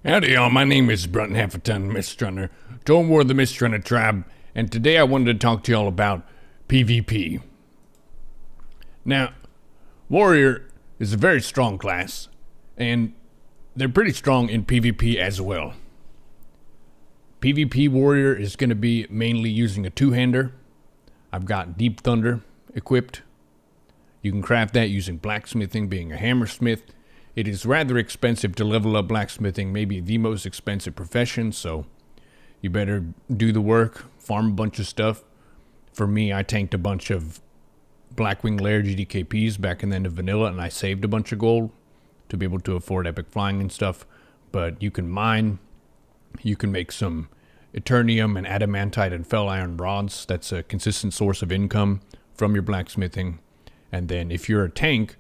Howdy y'all, my name is Brunton Half-a-Ton Mistrunner, Toll War of the Mistrunner Tribe, and today I wanted to talk to y'all about PvP. Now, Warrior is a very strong class, and they're pretty strong in PvP as well. PvP Warrior is going to be mainly using a two-hander. I've got Deep Thunder equipped. You can craft that using blacksmithing, being a hammersmith. It is rather expensive to level up blacksmithing, maybe the most expensive profession, so you better do the work, farm a bunch of stuff. For me, I tanked a bunch of Blackwing Lair GDKPs back in the end of vanilla, and I saved a bunch of gold to be able to afford epic flying and stuff. But you can mine, you can make some Eternium and Adamantite and Fell Iron rods. That's a consistent source of income from your blacksmithing. And then if you're a tank,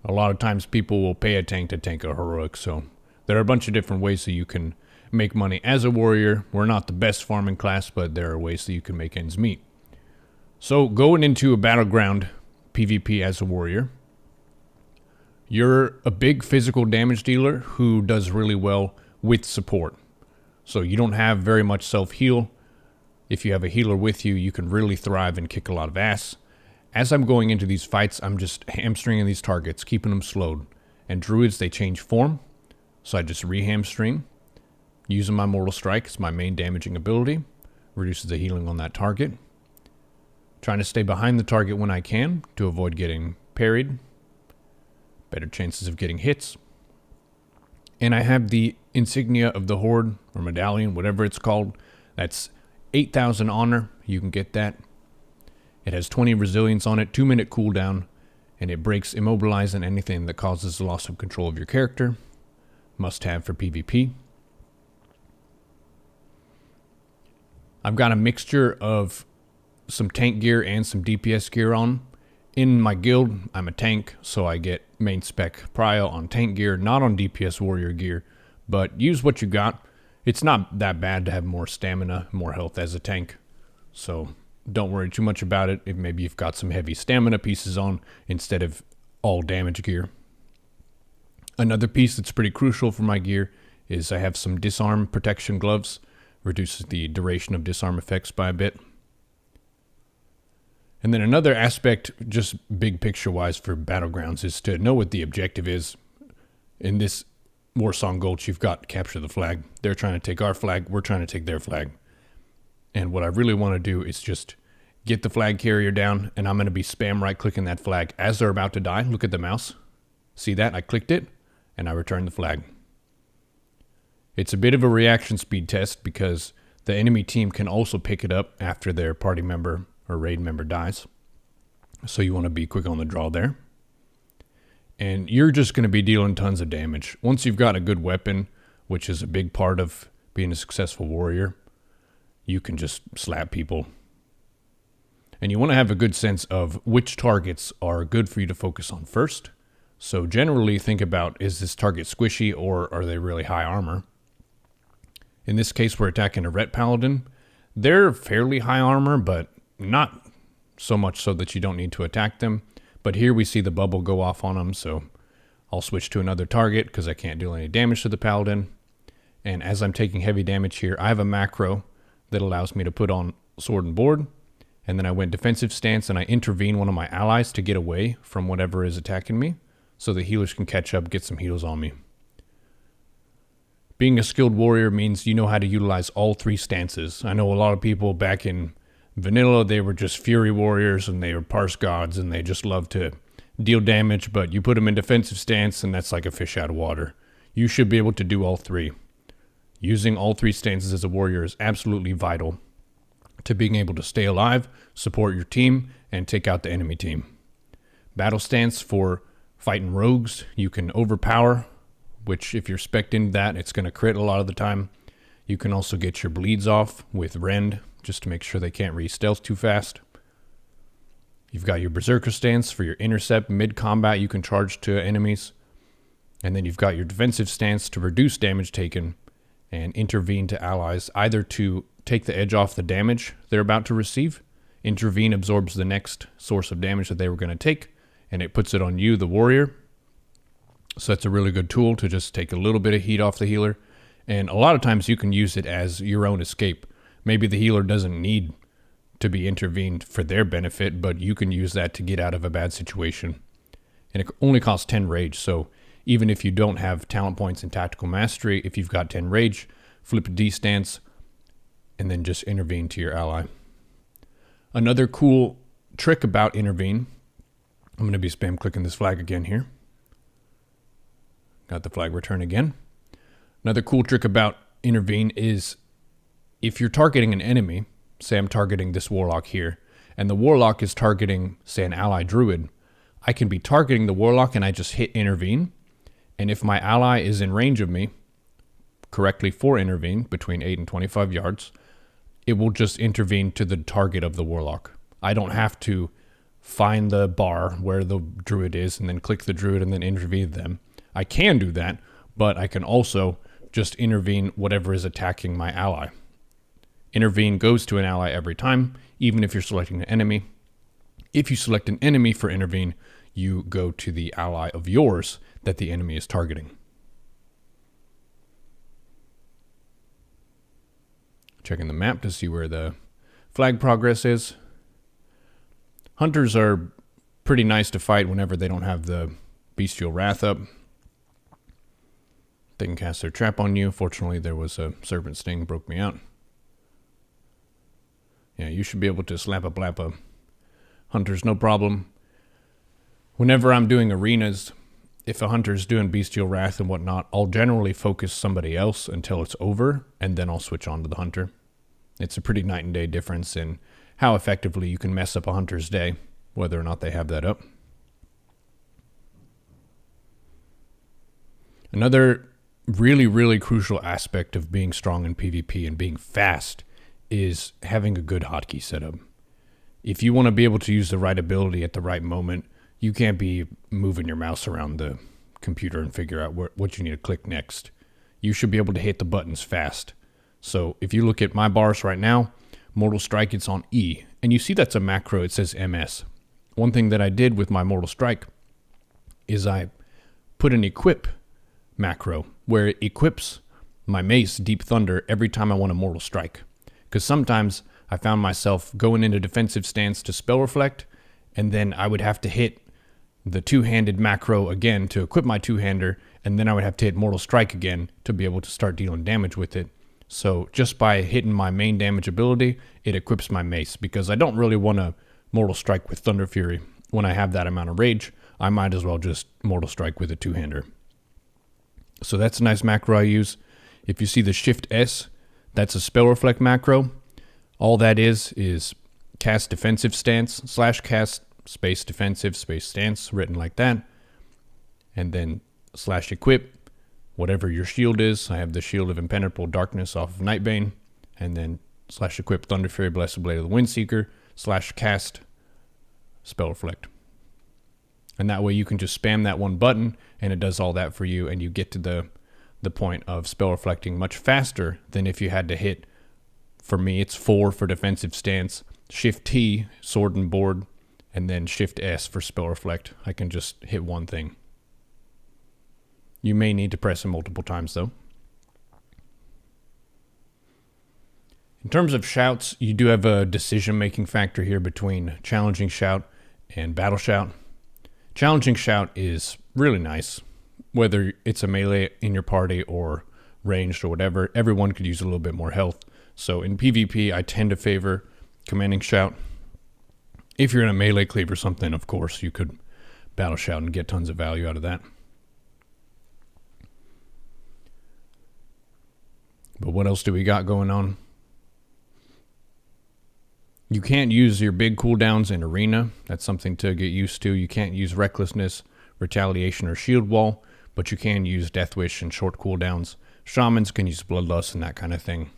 a lot of times people will pay a tank to tank a heroic, so there are a bunch of different ways that you can make money as a warrior. We're not the best farming class, but there are ways that you can make ends meet. So going into a Battleground PvP as a warrior, you're a big physical damage dealer who does really well with support. So you don't have very much self-heal. If you have a healer with you, you can really thrive and kick a lot of ass. As I'm going into these fights, I'm just hamstringing these targets, keeping them slowed. And druids, they change form, so I just re-hamstring. Using my Mortal Strike as my main damaging ability. Reduces the healing on that target. Trying to stay behind the target when I can to avoid getting parried. Better chances of getting hits. And I have the Insignia of the Horde, or Medallion, whatever it's called. That's 8,000 honor. You can get that. It has 20 resilience on it, 2-minute cooldown, and it breaks immobilize and anything that causes the loss of control of your character. Must have for PvP. I've got a mixture of some tank gear and some DPS gear on. In my guild, I'm a tank, so I get main spec prio on tank gear, not on DPS warrior gear, but use what you got. It's not that bad to have more stamina, more health as a tank, so don't worry too much about it if maybe you've got some heavy stamina pieces on instead of all damage gear. Another piece that's pretty crucial for my gear is I have some disarm protection gloves. Reduces the duration of disarm effects by a bit. And then another aspect, just big picture wise for Battlegrounds, is to know what the objective is. In this Warsong Gulch, you've got capture the flag. They're trying to take our flag, we're trying to take their flag. And what I really want to do is just get the flag carrier down, and I'm going to be spam right-clicking that flag as they're about to die. Look at the mouse. See that? I clicked it, and I returned the flag. It's a bit of a reaction speed test because the enemy team can also pick it up after their party member or raid member dies. So you want to be quick on the draw there. And you're just going to be dealing tons of damage. Once you've got a good weapon, which is a big part of being a successful warrior, you can just slap people. And you want to have a good sense of which targets are good for you to focus on first. So generally think about, is this target squishy or are they really high armor? In this case, we're attacking a Ret Paladin. They're fairly high armor, but not so much so that you don't need to attack them. But here we see the bubble go off on them, so I'll switch to another target because I can't deal any damage to the Paladin. And as I'm taking heavy damage here, I have a macro that allows me to put on sword and board, and then I went defensive stance and I intervene one of my allies to get away from whatever is attacking me so the healers can catch up, get some heals on me. Being a skilled warrior means you know how to utilize all three stances. I know a lot of people back in vanilla, they were just fury warriors and they were parse gods and they just love to deal damage, but you put them in defensive stance and that's like a fish out of water. You should be able to do all three. Using all three stances as a warrior is absolutely vital to being able to stay alive, support your team, and take out the enemy team. Battle stance for fighting rogues, you can overpower, which if you're spec'd into that, it's going to crit a lot of the time. You can also get your bleeds off with rend, just to make sure they can't re-stealth too fast. You've got your berserker stance for your intercept. Mid-combat, you can charge to enemies. And then you've got your defensive stance to reduce damage taken and intervene to allies, either to take the edge off the damage they're about to receive. Intervene absorbs the next source of damage that they were going to take, and it puts it on you, the warrior. So that's a really good tool to just take a little bit of heat off the healer. And a lot of times you can use it as your own escape. Maybe the healer doesn't need to be intervened for their benefit, but you can use that to get out of a bad situation. And it only costs 10 rage, so even if you don't have talent points in tactical mastery, if you've got 10 rage, flip a D stance, and then just intervene to your ally. Another cool trick about intervene, I'm going to be spam clicking this flag again here. Got the flag return again. Another cool trick about intervene is if you're targeting an enemy, say I'm targeting this warlock here, and the warlock is targeting, say, an ally druid, I can be targeting the warlock and I just hit intervene, and if my ally is in range of me, correctly for intervene, between 8 and 25 yards, it will just intervene to the target of the warlock. I don't have to find the bar where the druid is and then click the druid and then intervene them. I can do that, but I can also just intervene whatever is attacking my ally. Intervene goes to an ally every time, even if you're selecting an enemy. If you select an enemy for intervene, you go to the ally of yours that the enemy is targeting. Checking the map to see where the flag progress is. Hunters are pretty nice to fight whenever they don't have the bestial wrath up. They can cast their trap on you. Fortunately, there was a serpent sting, broke me out. Yeah, you should be able to slap a blappa hunters, no problem. Whenever I'm doing arenas, if a hunter's doing bestial wrath and whatnot, I'll generally focus somebody else until it's over, and then I'll switch on to the hunter. It's a pretty night and day difference in how effectively you can mess up a hunter's day, whether or not they have that up. Another really, really crucial aspect of being strong in PvP and being fast is having a good hotkey setup. If you want to be able to use the right ability at the right moment, you can't be moving your mouse around the computer and figure out what you need to click next. You should be able to hit the buttons fast. So if you look at my bars right now, Mortal Strike, it's on E. And you see that's a macro, it says MS. One thing that I did with my Mortal Strike is I put an equip macro where it equips my mace Deep Thunder every time I want a Mortal Strike. Because sometimes I found myself going into defensive stance to spell reflect, and then I would have to hit the two-handed macro again to equip my two-hander, and then I would have to hit Mortal Strike again to be able to start dealing damage with it. So just by hitting my main damage ability, it equips my mace, because I don't really want to Mortal Strike with Thunder Fury. When I have that amount of rage, I might as well just Mortal Strike with a two-hander. So that's a nice macro I use. If you see the Shift S, that's a spell reflect macro. All that is cast defensive stance / cast space defensive space stance, written like that. And then / equip whatever your shield is. I have the Shield of Impenetrable Darkness off of Nightbane. And then / equip Thunder Fury, Blessed Blade of the Windseeker / cast spell reflect. And that way you can just spam that one button and it does all that for you, and you get to the point of spell reflecting much faster than if you had to hit, for me it's 4 for defensive stance, Shift T, sword and board, and then Shift S for spell reflect. I can just hit one thing. You may need to press it multiple times though. In terms of shouts, you do have a decision-making factor here between challenging shout and battle shout. Challenging shout is really nice. Whether it's a melee in your party or ranged or whatever, everyone could use a little bit more health. So in PvP, I tend to favor commanding shout. If you're in a melee cleave or something, of course, you could battle shout and get tons of value out of that. But what else do we got going on? You can't use your big cooldowns in arena. That's something to get used to. You can't use recklessness, retaliation, or shield wall, but you can use Death Wish and short cooldowns. Shamans can use Bloodlust and that kind of thing.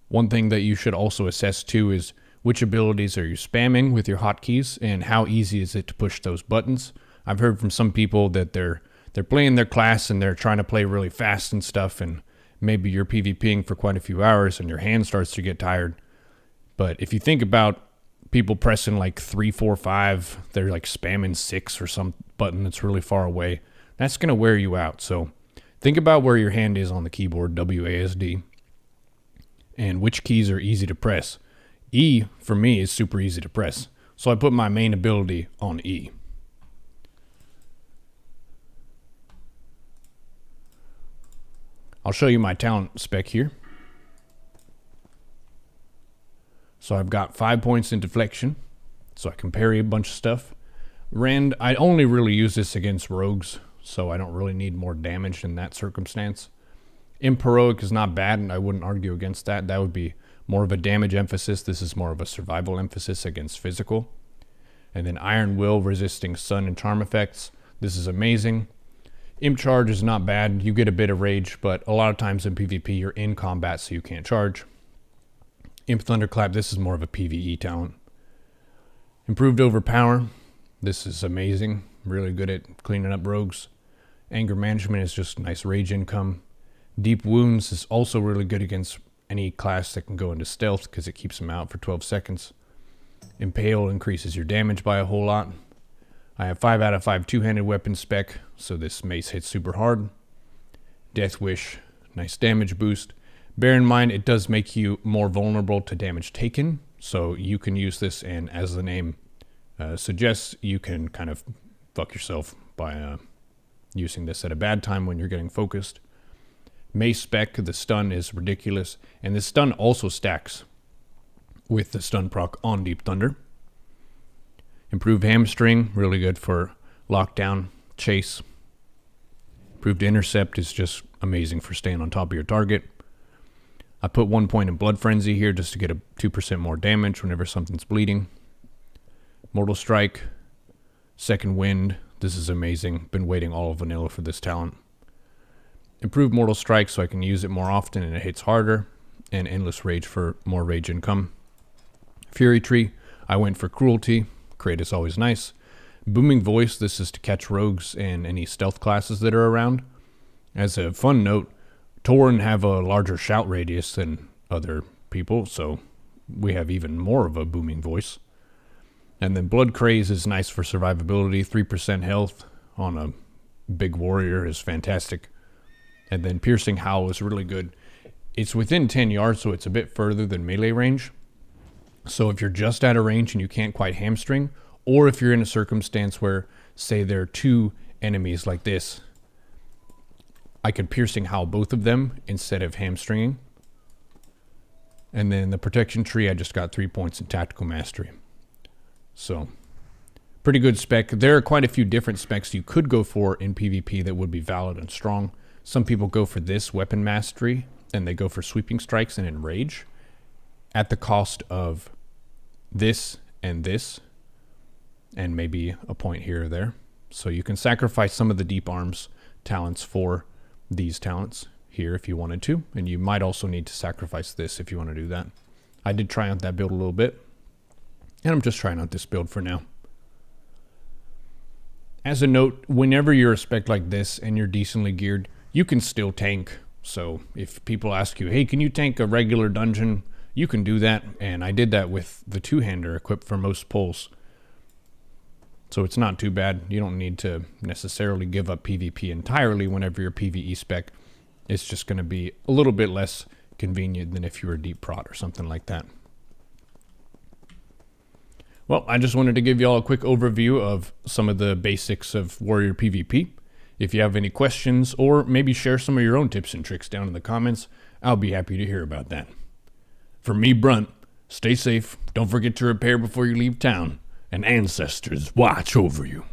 One thing that you should also assess too is which abilities are you spamming with your hotkeys and how easy is it to push those buttons. I've heard from some people that they're playing their class and they're trying to play really fast and stuff, and maybe you're PvPing for quite a few hours and your hand starts to get tired. But if you think about people pressing like 3, 4, 5, they're like spamming 6 or some button that's really far away. that's going to wear you out. So think about where your hand is on the keyboard, WASD, and which keys are easy to press. E, for me, is super easy to press. So I put my main ability on E. I'll show you my talent spec here. So I've got 5 points in deflection, so I can parry a bunch of stuff. Rend, I only really use this against rogues, so I don't really need more damage in that circumstance. Imp-heroic is not bad, and I wouldn't argue against that. That would be more of a damage emphasis. This is more of a survival emphasis against physical. And then Iron Will, resisting stun and charm effects. This is amazing. Imp Charge is not bad. You get a bit of rage, but a lot of times in PvP you're in combat, so you can't charge. Imp Thunderclap, this is more of a PvE talent. Improved Overpower, this is amazing. Really good at cleaning up rogues. Anger Management is just nice rage income. Deep Wounds is also really good against any class that can go into stealth because it keeps them out for 12 seconds. Impale increases your damage by a whole lot. I have 5 out of 5 two-handed weapon spec, so this mace hits super hard. Death Wish, nice damage boost. Bear in mind, it does make you more vulnerable to damage taken, so you can use this, and as the name suggests, you can kind of fuck yourself by using this at a bad time when you're getting focused. Mace spec, the stun is ridiculous, and the stun also stacks with the stun proc on Deep Thunder. Improved Hamstring, really good for lockdown, chase. Improved Intercept is just amazing for staying on top of your target. I put 1 point in Blood Frenzy here just to get a 2% more damage whenever something's bleeding. Mortal Strike, Second Wind, this is amazing. Been waiting all of vanilla for this talent. Improved Mortal Strike so I can use it more often and it hits harder. And Endless Rage for more rage income. Fury Tree, I went for Cruelty. Crate is always nice. Booming Voice, this is to catch rogues and any stealth classes that are around. As a fun note, Tauren have a larger shout radius than other people, so we have even more of a booming voice. And then Blood Craze is nice for survivability. 3% health on a big warrior is fantastic. And then Piercing Howl is really good. It's within 10 yards, so it's a bit further than melee range. So if you're just out of range and you can't quite hamstring, or if you're in a circumstance where, say, there are 2 enemies like this, I could Piercing Howl both of them instead of hamstringing. And then the Protection Tree, I just got 3 points in Tactical Mastery. So, pretty good spec. There are quite a few different specs you could go for in PvP that would be valid and strong. Some people go for this, Weapon Mastery, and they go for Sweeping Strikes and Enrage at the cost of this, and maybe a point here or there. So you can sacrifice some of the Deep Arms talents for these talents here if you wanted to, and you might also need to sacrifice this if you want to do that. I did try out that build a little bit, and I'm just trying out this build for now. As a note, whenever you're a spec like this and you're decently geared, you can still tank. So if people ask you, hey, can you tank a regular dungeon? You can do that, and I did that with the two-hander equipped for most pulls. So it's not too bad. You don't need to necessarily give up PvP entirely whenever you're PvE spec. It's just going to be a little bit less convenient than if you were deep prot or something like that. Well, I just wanted to give you all a quick overview of some of the basics of Warrior PvP. If you have any questions, or maybe share some of your own tips and tricks down in the comments, I'll be happy to hear about that. For me, Brunt, stay safe, don't forget to repair before you leave town, and ancestors watch over you.